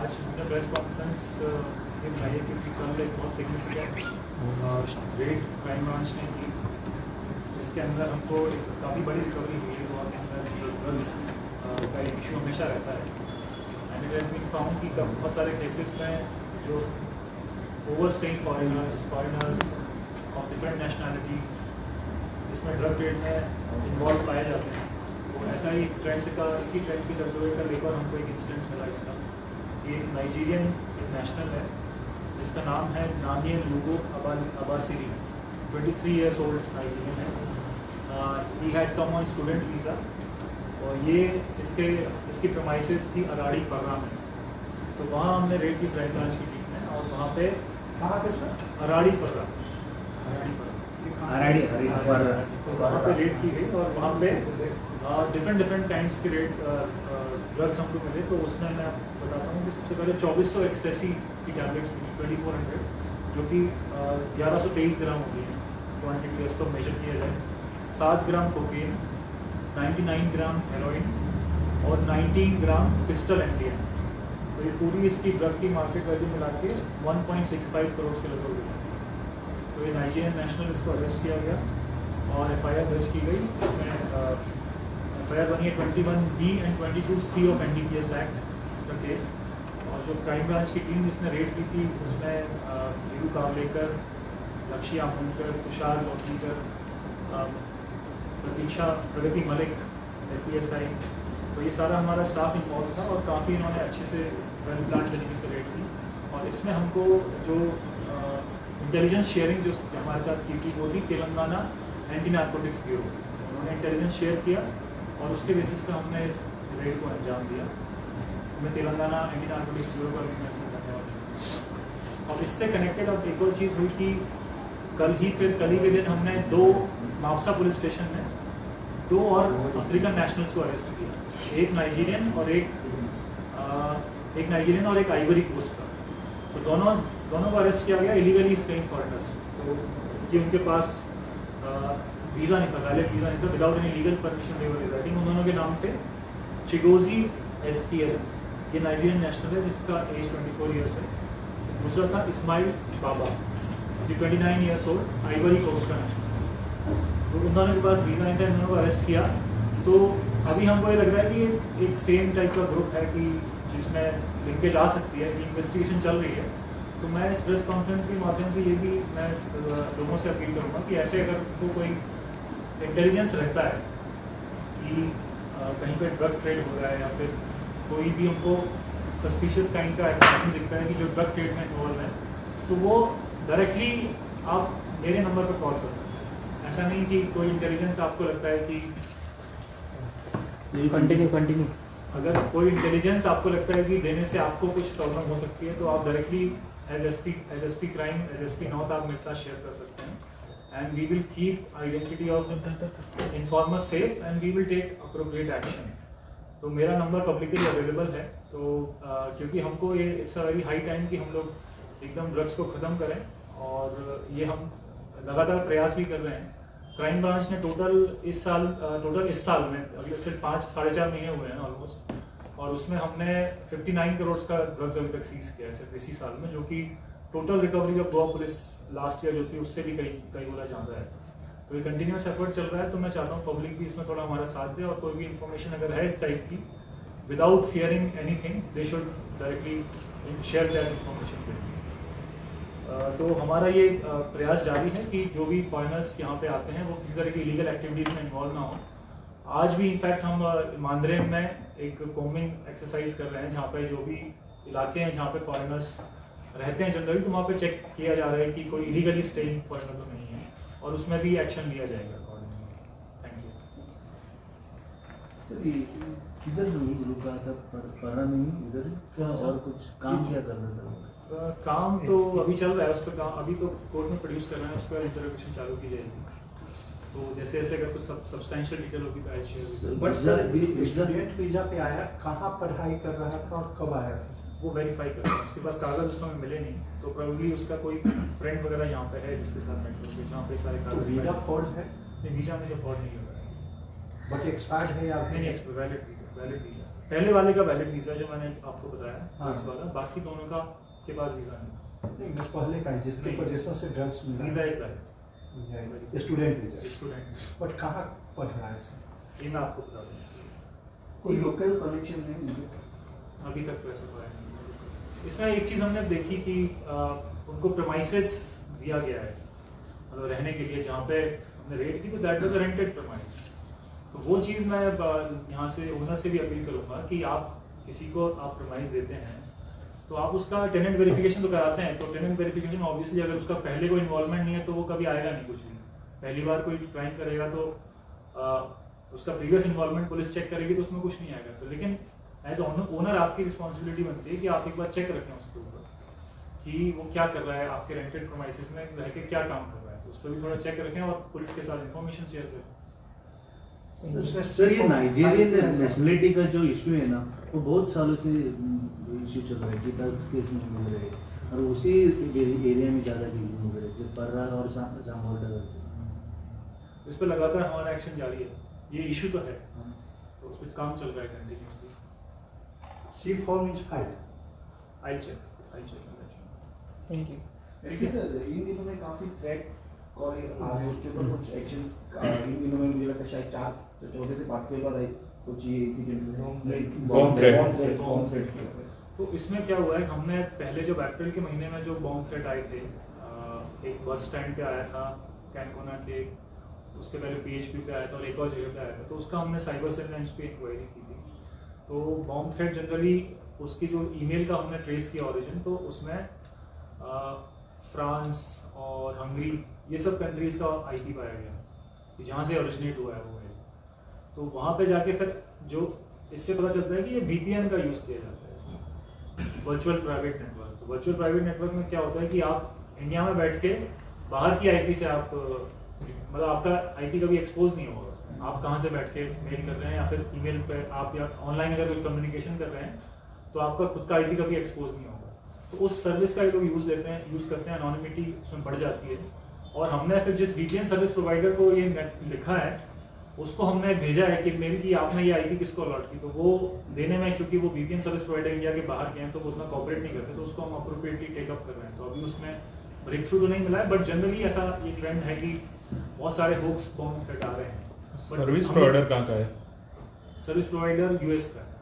आज हमने press conference इसलिए बनाई है क्योंकि कल एक बहुत सिग्निफिकेंट रेड क्राइम ब्रांच ने की, जिसके अंदर हमको एक काफ़ी बड़ी रिकवरी हुई है। गोवा के अंदर ड्रग्स का एक इशू हमेशा रहता है and it has been found कि बहुत सारे केसेस में जो overstaying foreigners of different nationalities इसमें ड्रग ट्रेड में इन्वॉल्व पाए जाते हैं। तो ऐसा ही इसी ट्रेंड के चलते हुए कल एक और हमको एक इंसिडेंस मिला इसका कि एक नाइजीरियन एक नेशनल है जिसका नाम है नानियल लूगो अबासिरी, 23 years old नाइजीरियन है। He had come on student visa और ये इसकी प्रमाइसेस थी अराड़ी पर्रा में। तो वहाँ हमने रेड की क्राइम ब्रांच की टीम है और वहाँ पे कहाँ पे सर? अराड़ी पर्रा तो वहाँ पे रेड की गई और वहाँ पे डिफरेंट टाइम्स के रेट ड्रग्स हमको मिले। तो उसमें मैं आपको बताता हूँ कि सबसे पहले 2400 एक्सटेसी की टैबलेट्स मिली, 2400, जो कि 1123 ग्राम होती है क्वान्टिटी, उसको मेजर किया जाए। 7 ग्राम कोकेन, 99 ग्राम हेरोइन और 19 ग्राम पिस्टल एमडीएम। तो ये पूरी इसकी ड्रग की मार्केट वैल्यू मिला के 1.65 करोड़ के लगभग हुई। तो ये नाइजीरियन नेशनल, इसको अरेस्ट किया गया और FIR दर्ज की गई। इसमें FIR बनी है 21B and 22C of NDPS act का केस। और जो क्राइम ब्रांच की टीम जिसने रेड की थी उसमें धीरू कावलेकर, लक्ष्य आमोनकर, तुषार लोकीकर, प्रगति मलिक, PSI, तो ये सारा हमारा स्टाफ इन्वॉल्व था और काफ़ी इन्होंने अच्छे से वेल प्लान तरीके से रेड की। और इसमें हमको जो इंटेलिजेंस शेयरिंग जो हमारे साथ की थी वो थी तेलंगाना एंटी नार्कोटिक्स ब्यूरो। उन्होंने इंटेलिजेंस शेयर किया और उसके बेसिस पे हमने इस रेड को अंजाम दिया। मैं तेलंगाना एंटी नार्कोटिक्स ब्यूरो का भी मैं इसमें धन्यवाद देना। और इससे कनेक्टेड अब एक और चीज़ हुई कि कल ही के दिन हमने 2 मापसा पुलिस स्टेशन में 2 और अफ्रीकन नेशनल्स को अरेस्ट किया, एक नाइजीरियन और एक आइवरी कोस्ट का। तो दोनों को अरेस्ट किया गया इलीगली स्टेइंग फॉरेनर्स। तो कि उनके पास वीज़ा नहीं था, वैलिड वीज़ा नहीं था, विदाउट एनी लीगल परमिशन दे वर रिजाइडिंग। उन दोनों के नाम पे चिगोजी SPL, ये नाइजीरियन नेशनल है जिसका एज 24 ईयर्स है। दूसरा था इस्माइल बाबा, जो 29 years old, आइवरी कोस्ट का नेशनल। तो उन दोनों के पास वीज़ा नहीं था, इन दोनों को अरेस्ट किया। तो अभी हमको ये लग रहा है कि एक सेम टाइप का ग्रुप है कि जिसमें लिंकेज आ सकती है, कि इन्वेस्टिगेशन चल रही है। तो मैं इस प्रेस कॉन्फ्रेंस के माध्यम से ये भी मैं लोगों से अपील करूँगा कि ऐसे अगर तो कोई इंटेलिजेंस रहता है कि कहीं पे ड्रग ट्रेड हो रहा है या फिर कोई भी उनको सस्पिशियस काइंड का एक्टिविटी दिखता है कि जो ड्रग ट्रेड में इन्वॉल्व है, तो वो डायरेक्टली आप मेरे नंबर पर कॉल कर सकते हैं। ऐसा नहीं कि कोई इंटेलिजेंस आपको लगता है कि कंटिन्यू अगर कोई इंटेलिजेंस आपको लगता है कि देने से आपको कुछ प्रॉब्लम हो सकती है, तो आप directly as SP crime, as SP north आप मेरे साथ शेयर कर सकते हैं। And we will keep identity of informer safe and we will take appropriate action. तो मेरा नंबर पब्लिकली अवेलेबल है। तो क्योंकि हमको ये it's a very high time कि हम लोग एकदम ड्रग्स को ख़त्म करें, और ये हम लगातार प्रयास भी कर रहे हैं। क्राइम ब्रांच ने टोटल इस साल में अभी सिर्फ 4.5 महीने हुए हैं ऑलमोस्ट, और उसमें हमने 59 करोड़ का ड्रग्स अभी तक सीज किया है सिर्फ इसी साल में, जो कि total recovery of Goa police last year जो थी उससे भी कई गुना ज़्यादा है। तो ये कंटिन्यूस एफर्ट चल रहा है। तो मैं चाहता हूँ पब्लिक भी इसमें थोड़ा हमारा साथ दे, और कोई भी इन्फॉर्मेशन अगर है इस टाइप की, without fearing anything, they should directly share that information. तो हमारा ये प्रयास जारी है कि जो भी फॉरेनर्स यहाँ पे आते हैं वो किसी तरह की इलीगल एक्टिविटीज़ में इन्वॉल्व ना हो। आज भी इनफैक्ट हम मांद्रे में एक कोमिंग एक्सरसाइज कर रहे हैं, जहाँ पे जो भी इलाके हैं जहाँ पे फॉरेनर्स रहते हैं जनरली, तो वहाँ पे चेक किया जा रहा है कि कोई इलीगली स्टेइंग फॉरेनर तो नहीं है, और उसमें भी एक्शन लिया जाएगा अकॉर्डिंगली। Thank you. किधर नहीं रुका था, पर्रा में ही इधर और कुछ काम क्या कर रहा था? काम तो अभी चल रहा है, उस पर काम अभी तो कोर्ट में प्रोड्यूस कर रहे हैं, उस पर इंटरोगेशन चालू की जाएगी। तो जैसे जैसे अगर कुछ सब्सटेंशियल डिटेल होगी तो I share. But sir student visa पे आया, कहाँ पढ़ाई कर रहा था और कब आया था? वो वेरीफाई कर रहे हैं, उसके पास कागज उस समय मिले नहीं, तो प्रोबेबली उसका कोई फ्रेंड वगैरह यहाँ पे है जिसके साथ नेटवर्क है, जहाँ पे सारे कागज। वीजा फॉर्ज है? नहीं, वीजा में जो फॉर्ड नहीं हो रहा है। बट एक्सपायर्ड है या नहीं, वैलिड वीजा। पहले वाले का वैलिड वीज़ा जो मैंने आपको बताया हाँ। इस वाला, बाकी दोनों का के पास वीज़ा नहीं, नहीं मैं पहले का है जिसके नहीं। वजह से ड्रग्स वीज़ा मिला is valid, student visa student. But कहाँ पढ़ रहा है सर? ये मैं आपको बता दूँ, कोई लोकल कनेक्शन नहीं मुझे। अभी तक तो ऐसा हुआ नहीं। इसमें एक चीज़ हमने देखी कि उनको प्रमाइसेस दिया गया है, मतलब रहने के लिए, जहाँ पे हमने रेट की तो that was a rented premise. तो वो चीज़ मैं यहाँ से ओनर से भी अपील करूँगा कि आप किसी को आप प्रमाइस देते हैं तो आप उसका टेनेंट वेरिफिकेशन तो कराते हैं, तो टेनेंट वेरिफिकेशन ऑब्वियसली अगर उसका पहले कोई इन्वॉल्वमेंट नहीं है तो वो कभी आएगा नहीं कुछ भी। पहली बार कोई क्राइम करेगा तो उसका प्रीवियस इन्वॉल्वमेंट पुलिस चेक करेगी तो उसमें कुछ नहीं आएगा। तो लेकिन एज ओनर आपकी रिस्पॉन्सिबिलिटी बनती है कि आप एक बार चेक रखें उसके ऊपर कि वो क्या कर रहा है, आपके रेंटेड प्रोमाइसेस में रह के क्या काम कर रहा है, तो उस पर भी थोड़ा चेक रखें और पुलिस के साथ इन्फॉर्मेशन शेयर करें। सर ये नाइजीरियन नेशनलिटी का जो इशू है ना, वो बहुत सालों से इशू चल रहा है कि ड्रग्स केस में मिल रहे हैं और उसी एरिया में ज़्यादा केसेस मिल रहे हैं जो पर्रा और सांगोटा। इस पर लगातार हमारा एक्शन जारी है, ये इशू तो है, तो उस पर काम चल रहा है continuously. C form is file. I check. Thank you. ऐसे सर इन दिनों में काफ़ी थ्रेट कॉल आ रहे हैं, उसके ऊपर कुछ एक्शन इन दिनों में मुझे लगता है शायद 4 से 14 से 5 के बाद कुछ ये इंसिडेंट बॉम्ब थ्रेट किया। तो इसमें क्या हुआ है, हमने पहले जब अप्रैल के महीने में जो बॉम्ब थ्रेट आए थे, एक बस स्टैंड पे आया था कैनकोना के, उसके पहले पीएचपी पे आया था और एक और जगह पे आया था, तो उसका हमने साइबर सेल ने इस पर इंक्वायरी की थी। तो बॉम्ब थ्रेट जनरली उसकी जो ईमेल का हमने ट्रेस किया ओरिजिन, तो उसमें फ्रांस और हंगरी ये सब कंट्रीज़ का आईपी पाया गया कि जहाँ से ओरिजिनेट हुआ है वो मेल। तो वहाँ पे जाके फिर जो इससे पता चलता है कि ये वीपीएन का यूज़ किया जाता है इसमें, वर्चुअल प्राइवेट नेटवर्क। तो वर्चुअल प्राइवेट नेटवर्क में क्या होता है कि आप इंडिया में बैठ के बाहर की आईपी से आप मतलब आपका आईपी कभी एक्सपोज नहीं होगा उसमें, आप कहाँ से बैठ के मेल कर रहे हैं या फिर ईमेल पे आप या ऑनलाइन अगर कोई कम्युनिकेशन कर रहे हैं तो आपका खुद का आईपी कभी एक्सपोज नहीं होगा। तो उस सर्विस का ये लोग यूज़ करते हैं, एनोनिमिटी उसमें बढ़ जाती है। और हमने फिर जिस वीपीएन सर्विस प्रोवाइडर को ये लिखा है उसको हमने भेजा है कि मेल की आपने ये आईपी किसको अलॉट की, तो वो देने में चूंकि वो वीपीएन सर्विस प्रोवाइडर इंडिया के बाहर के हैं तो वो उतना कॉपरेट नहीं करते, तो उसको हम अप्रोप्रिएटली टेकअप कर रहे हैं। तो अभी उसमें ब्रेक थ्रू तो नहीं मिला है, बट जनरली ऐसा ये ट्रेंड है कि बहुत सारे होक्स बॉम्ब थ्रेट आ रहे हैं। सर्विस प्रोवाइडर कहाँ का है? सर्विस प्रोवाइडर यूएस का है।